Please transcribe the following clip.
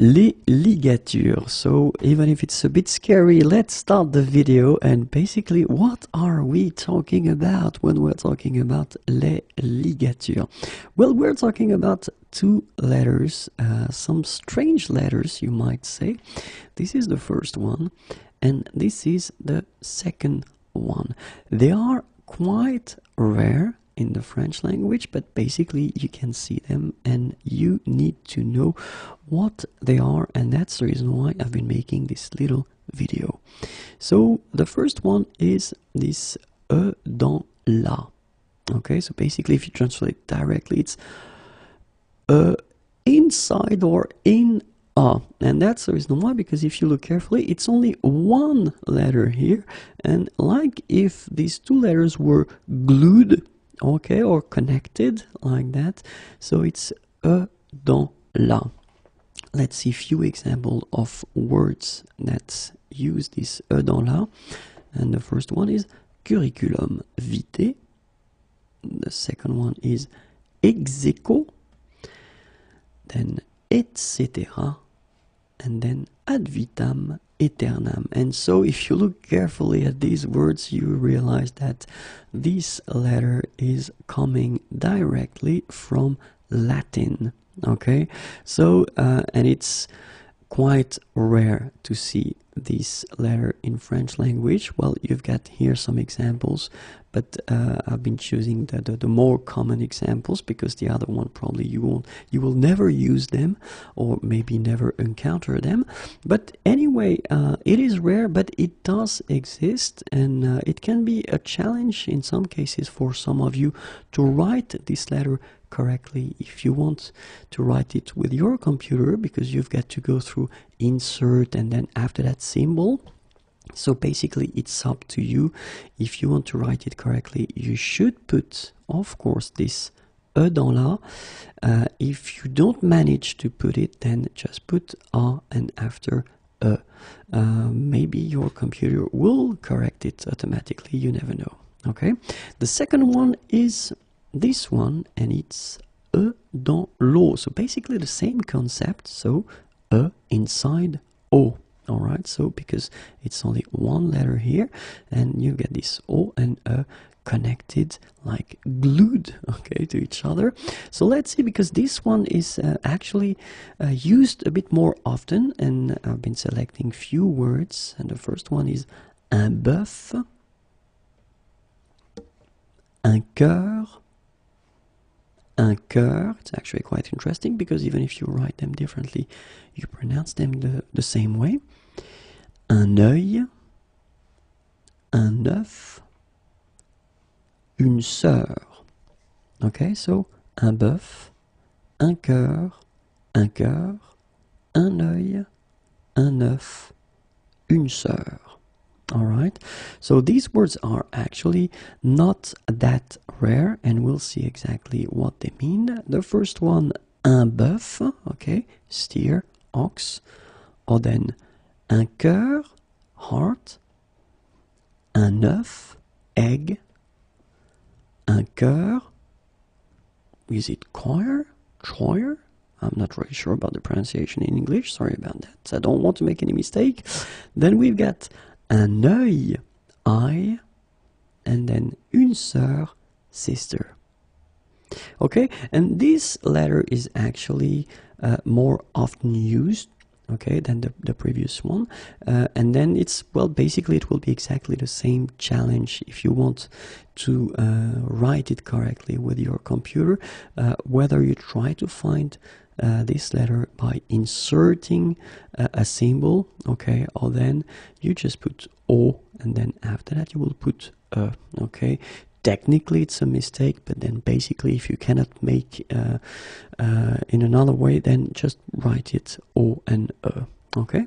les ligatures. So even if it's a bit scary, let's start the video. And basically, what are we talking about when we're talking about les ligatures? Well, we're talking about two letters, some strange letters, you might say. This is the first one, and this is the second one. They are quite rare in the French language, but basically you can see them and you need to know what they are, and that's the reason why I've been making this little video. So the first one is this e dans la. Okay, so basically if you translate directly, it's inside or in a, and that's the reason why, because if you look carefully, it's only one letter here, and like if these two letters were glued, okay, or connected like that, so it's e dans la. Let's see a few examples of words that use this e dans la, and the first one is curriculum vitae, the second one is ex aequo, then etc., and then ad vitam aeternam. And so if you look carefully at these words, you realize that this letter is coming directly from Latin. Okay, so and it's quite rare to see this letter in French language. Well, you've got here some examples, but I've been choosing the more common examples, because the other one probably you will never use them, or maybe never encounter them. But anyway, it is rare, but it does exist, and it can be a challenge in some cases for some of you to write this letter correctly if you want to write it with your computer, because you've got to go through insert and then after that symbol. So basically it's up to you. If you want to write it correctly, you should put, of course, this e dans la. If you don't manage to put it, then just put a and after e. Maybe your computer will correct it automatically, you never know. Okay, the second one is this one, and it's e dans l'eau. So basically the same concept, so e inside o. All right, so because it's only one letter here, and you get this o and e connected, like glued, okay, to each other. So let's see, because this one is actually used a bit more often, and I've been selecting few words, and the first one is un bœuf, un cœur, un cœur. It's actually quite interesting, because even if you write them differently, you pronounce them the same way. Un œil, un œuf, une sœur. Okay, so un bœuf, un cœur, un œil, un œuf, une sœur. All right, so these words are actually not that rare, and we'll see exactly what they mean. The first one, un bœuf, okay, steer, ox, or then un cœur, heart, un œuf, egg, un cœur, is it choir? I'm not really sure about the pronunciation in English, sorry about that, I don't want to make any mistake. Then we've got un œil, eye, and then une sœur, sister. Okay, and this letter is actually more often used, okay, than the previous one, and then it's, well, basically it will be exactly the same challenge if you want to write it correctly with your computer, whether you try to find this letter by inserting a symbol, okay, or then you just put O, and then after that you will put okay. Technically it's a mistake, but then basically if you cannot make in another way, then just write it O and E, okay?